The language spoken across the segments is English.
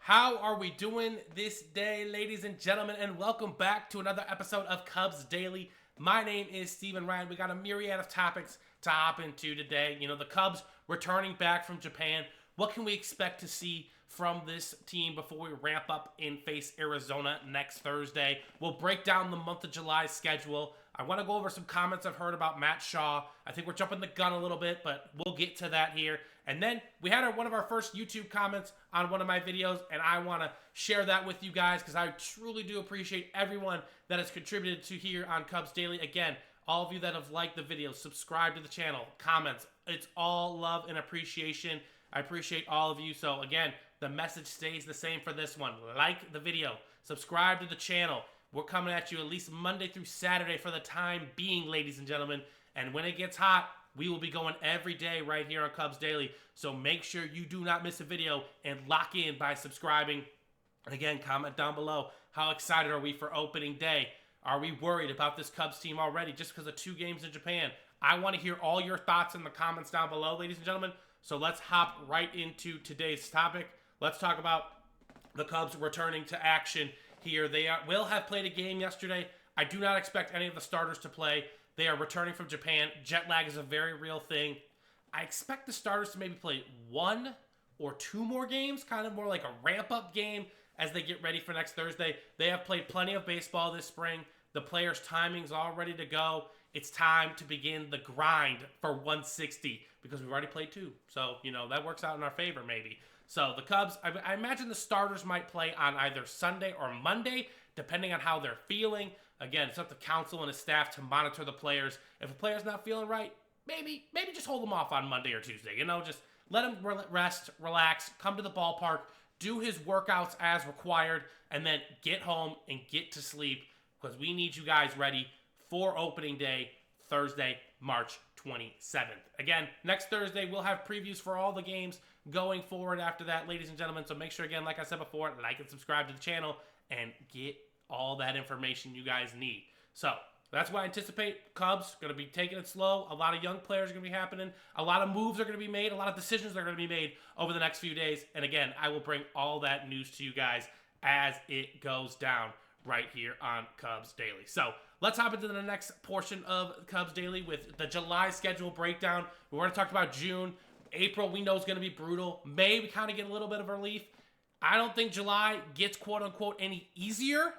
How are we doing this day, ladies and gentlemen? And welcome back to another episode of Cubs Daily. My name is Steven Ryan. We got a myriad of topics to hop into today. You know, the Cubs returning back from Japan. What can we expect to see from this team before we ramp up and face Arizona next Thursday? We'll break down the month of July schedule. I want to go over some comments I've heard about Matt Shaw. I think we're jumping the gun a little bit, but we'll get to that here. And then we had one of our first YouTube comments on one of my videos, and I want to share that with you guys because I truly do appreciate everyone that has contributed to here on Cubs Daily. Again, all of you that have liked the video, subscribe to the channel, comments. It's all love and appreciation. I appreciate all of you. So again, the message stays the same for this one. Like the video, subscribe to the channel. We're coming at you at least Monday through Saturday for the time being, ladies and gentlemen. And when it gets hot, we will be going every day right here on Cubs Daily. So make sure you do not miss a video and lock in by subscribing. Again, comment down below. How excited are we for opening day? Are we worried about this Cubs team already just because of 2 games in Japan? I want to hear all your thoughts in the comments down below, ladies and gentlemen. So let's hop right into today's topic. Let's talk about the Cubs returning to action here. They will have played a game yesterday. I do not expect any of the starters to play. They are returning from Japan. Jet lag is a very real thing. I expect the starters to maybe play 1 or 2 more games, kind of more like a ramp-up game as they get ready for next Thursday. They have played plenty of baseball this spring. The players' timing's all ready to go. It's time to begin the grind for 160 because we've already played 2. So, you know, that works out in our favor maybe. So the Cubs, I imagine the starters might play on either Sunday or Monday, depending on how they're feeling. Again, it's up to Counsell and his staff to monitor the players. If a player's not feeling right, maybe just hold them off on Monday or Tuesday. You know, just let him rest, relax, come to the ballpark, do his workouts as required, and then get home and get to sleep because we need you guys ready for opening day, Thursday, March 27th. Again, next Thursday, we'll have previews for all the games going forward after that, ladies and gentlemen. So make sure, again, like I said before, like and subscribe to the channel and get all that information you guys need. So that's why I anticipate Cubs going to be taking it slow. A lot of young players are going to be happening. A lot of moves are going to be made. A lot of decisions are going to be made over the next few days. And again, I will bring all that news to you guys as it goes down right here on Cubs Daily. So let's hop into the next portion of Cubs Daily with the July schedule breakdown. We already talked about June. April, we know is going to be brutal. May, we kind of get a little bit of relief. I don't think July gets quote-unquote any easier.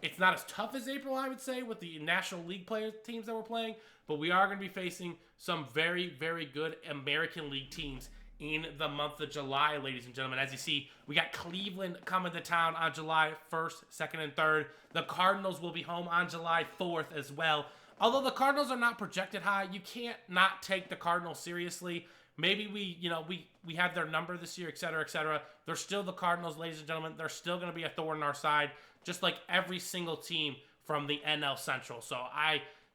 It's not as tough as April, I would say, with the National League teams that we're playing. But we are going to be facing some very, very good American League teams in the month of July, ladies and gentlemen. As you see, we got Cleveland coming to town on July 1st, 2nd, and 3rd. The Cardinals will be home on July 4th as well. Although the Cardinals are not projected high, you can't not take the Cardinals seriously. Maybe we have their number this year, et cetera, et cetera. They're still the Cardinals, ladies and gentlemen. They're still going to be a thorn in our side, just like every single team from the NL Central. So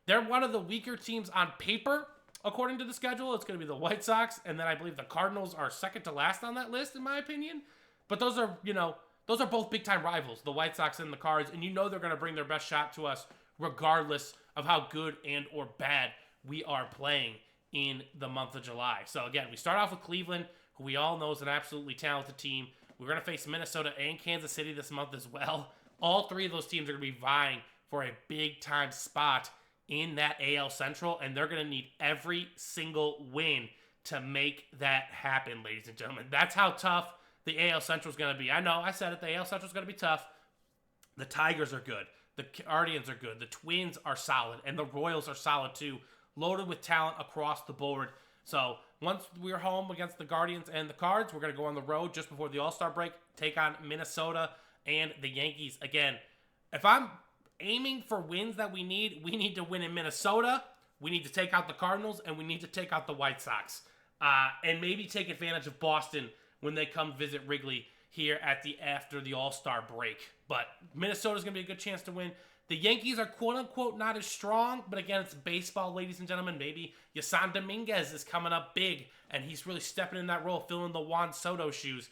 they're one of the weaker teams on paper, according to the schedule. It's going to be the White Sox, and then I believe the Cardinals are second to last on that list, in my opinion. But those are both big-time rivals, the White Sox and the Cards, and you know they're going to bring their best shot to us regardless of how good and or bad we are playing in the month of July. So again, we start off with Cleveland, who we all know is an absolutely talented team. We're going to face Minnesota and Kansas City this month as well. All 3 of those teams are going to be vying for a big-time spot in that AL Central, and they're going to need every single win to make that happen, ladies and gentlemen. That's how tough the AL Central is going to be. I know, I said it, the AL Central is going to be tough. The Tigers are good. The Guardians are good. The Twins are solid, and the Royals are solid too. Loaded with talent across the board. So once we're home against the Guardians and the Cards, we're going to go on the road just before the All-Star break, take on Minnesota and the Yankees. Again, if I'm aiming for wins that we need to win in Minnesota, we need to take out the Cardinals, and we need to take out the White Sox. And maybe take advantage of Boston when they come visit Wrigley here after the All-Star break. But Minnesota's going to be a good chance to win. The Yankees are quote-unquote not as strong, but again, it's baseball, ladies and gentlemen. Maybe Yasan Dominguez is coming up big, and he's really stepping in that role, filling the Juan Soto shoes.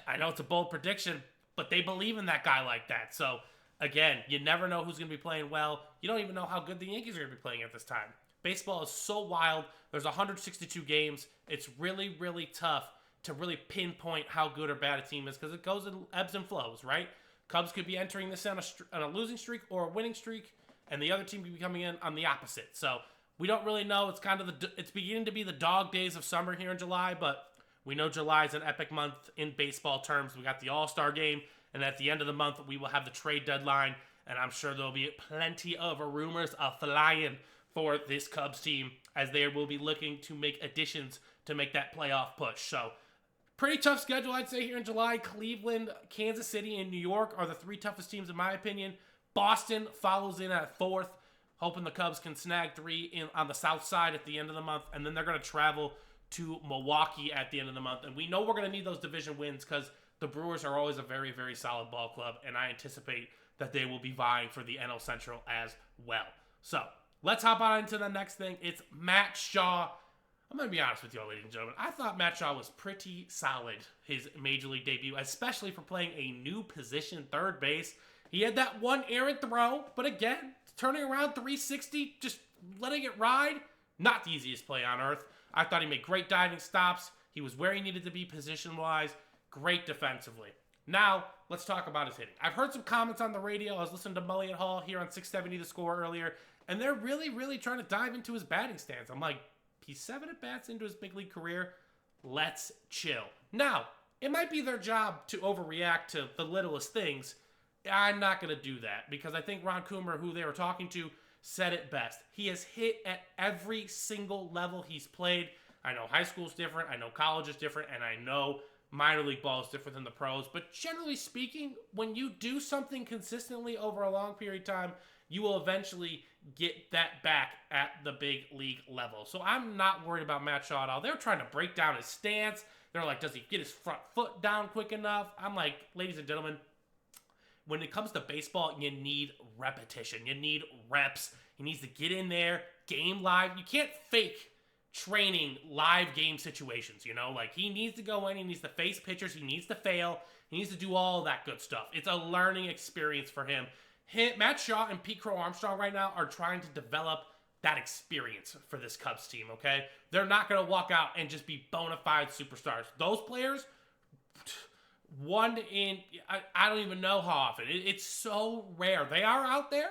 I know it's a bold prediction, but they believe in that guy like that. So, again, you never know who's going to be playing well. You don't even know how good the Yankees are going to be playing at this time. Baseball is so wild. There's 162 games. It's really, really tough to really pinpoint how good or bad a team is because it goes in ebbs and flows, right? Cubs could be entering this on a losing streak or a winning streak, and the other team could be coming in on the opposite. So we don't really know. It's kind of it's beginning to be the dog days of summer here in July, but we know July is an epic month in baseball terms. We got the All-Star game, and at the end of the month, we will have the trade deadline, and I'm sure there'll be plenty of rumors flying for this Cubs team as they will be looking to make additions to make that playoff push. So pretty tough schedule, I'd say, here in July. Cleveland, Kansas City, and New York are the 3 toughest teams in my opinion. Boston follows in at 4th, hoping the Cubs can snag 3 on the south side at the end of the month, and then they're going to travel to Milwaukee at the end of the month. And we know we're going to need those division wins because the Brewers are always a very, very solid ball club, and I anticipate that they will be vying for the NL Central as well. So let's hop on into the next thing. It's Matt Shaw. I'm going to be honest with you all, ladies and gentlemen. I thought Matt Shaw was pretty solid his Major League debut, especially for playing a new position, third base. He had that one errant throw, but again, turning around 360, just letting it ride, not the easiest play on earth. I thought he made great diving stops. He was where he needed to be position-wise. Great defensively. Now, let's talk about his hitting. I've heard some comments on the radio. I was listening to Mullion Hall here on 670 The Score earlier, and they're really, really trying to dive into his batting stance. I'm like, he's 7 at-bats into his big league career. Let's chill. Now, it might be their job to overreact to the littlest things. I'm not going to do that because I think Ron Coomer, who they were talking to, said it best. He has hit at every single level he's played. I know high school's different, I know college is different, and I know minor league ball is different than the pros. But generally speaking, when you do something consistently over a long period of time, you will eventually get that back at the big league level. So I'm not worried about Matt Shaw at all. They're trying to break down his stance. They're like, does he get his front foot down quick enough? I'm like, ladies and gentlemen, when it comes to baseball, you need repetition. You need reps. He needs to get in there, game live. You can't fake training live game situations, you know? Like, he needs to go in, he needs to face pitchers, he needs to fail, he needs to do all that good stuff. It's a learning experience for him. Matt Shaw and Pete Crow Armstrong right now are trying to develop that experience for this Cubs team, okay? They're not going to walk out and just be bona fide superstars. Those players, I don't even know how often. It's so rare. They are out there,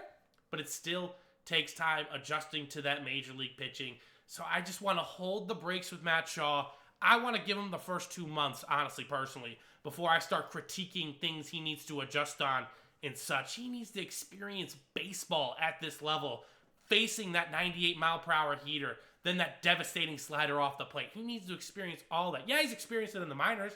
but it still takes time adjusting to that major league pitching. So I just want to hold the brakes with Matt Shaw. I want to give him the first 2 months, honestly, personally, before I start critiquing things he needs to adjust on and such. He needs to experience baseball at this level, facing that 98-mile-per-hour heater, then that devastating slider off the plate. He needs to experience all that. Yeah, he's experienced it in the minors,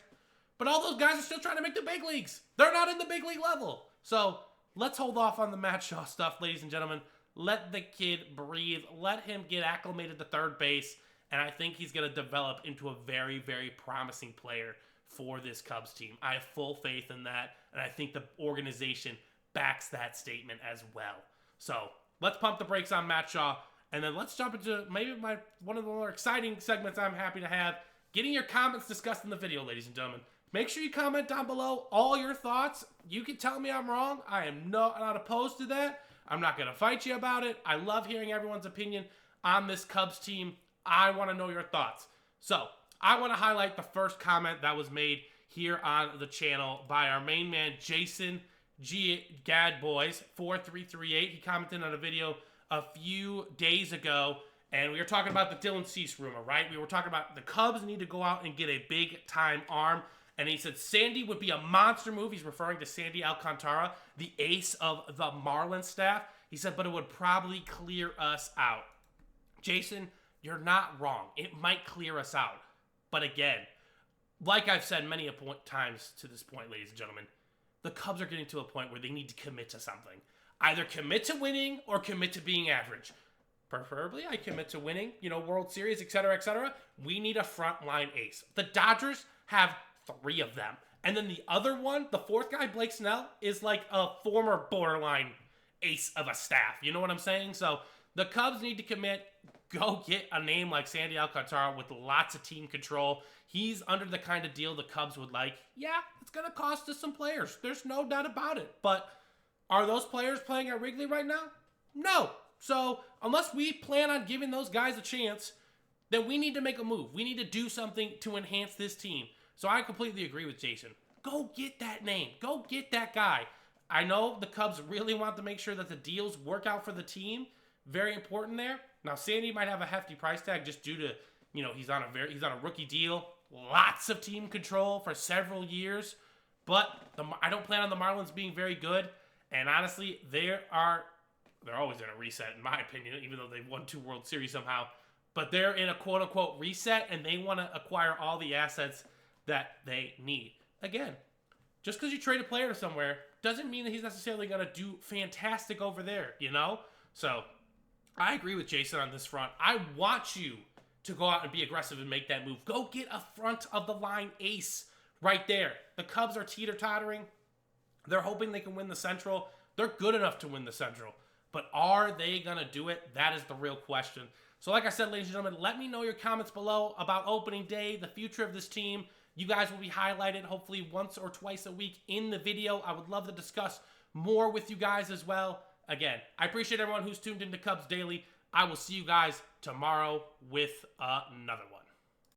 but all those guys are still trying to make the big leagues. They're not in the big league level. So let's hold off on the Matt Shaw stuff, ladies and gentlemen. Let the kid breathe. Let him get acclimated to third base. And I think he's going to develop into a very, very promising player for this Cubs team. I have full faith in that. And I think the organization backs that statement as well. So let's pump the brakes on Matt Shaw. And then let's jump into maybe one of the more exciting segments I'm happy to have. Getting your comments discussed in the video, ladies and gentlemen. Make sure you comment down below all your thoughts. You can tell me I'm wrong. I am not opposed to that. I'm not going to fight you about it. I love hearing everyone's opinion on this Cubs team. I want to know your thoughts. So I want to highlight the first comment that was made here on the channel by our main man, Jason G. Gadboys 4338. He commented on a video a few days ago, and we were talking about the Dylan Cease rumor, right? We were talking about the Cubs need to go out and get a big-time arm. And he said Sandy would be a monster move. He's referring to Sandy Alcantara, the ace of the Marlins staff. He said, but it would probably clear us out. Jason, you're not wrong. It might clear us out. But again, like I've said many times to this point, ladies and gentlemen, the Cubs are getting to a point where they need to commit to something. Either commit to winning or commit to being average. Preferably, I commit to winning, World Series, etc., etc. We need a frontline ace. The Dodgers have 3 of them. And then the other one, the 4th guy, Blake Snell, is like a former borderline ace of a staff. You know what I'm saying? So the Cubs need to commit. Go get a name like Sandy Alcantara with lots of team control. He's under the kind of deal the Cubs would like. Yeah, it's going to cost us some players. There's no doubt about it. But are those players playing at Wrigley right now? No. So unless we plan on giving those guys a chance, then we need to make a move. We need to do something to enhance this team. So I completely agree with Jason. Go get that name. Go get that guy. I know the Cubs really want to make sure that the deals work out for the team. Very important there. Now, Sandy might have a hefty price tag just due to, he's on a rookie deal. Lots of team control for several years. But I don't plan on the Marlins being very good. And honestly, they're always in a reset, in my opinion, even though they've won 2 World Series somehow. But they're in a quote-unquote reset, and they want to acquire all the assets that they need. Again, just because you trade a player to somewhere doesn't mean that he's necessarily going to do fantastic over there, So, I agree with Jason on this front. I want you to go out and be aggressive and make that move. Go get a front-of-the-line ace right there. The Cubs are teeter-tottering. They're hoping they can win the Central. They're good enough to win the Central. But are they going to do it? That is the real question. So like I said, ladies and gentlemen, let me know your comments below about opening day, the future of this team. You guys will be highlighted hopefully once or twice a week in the video. I would love to discuss more with you guys as well. Again, I appreciate everyone who's tuned into Cubs Daily. I will see you guys tomorrow with another one.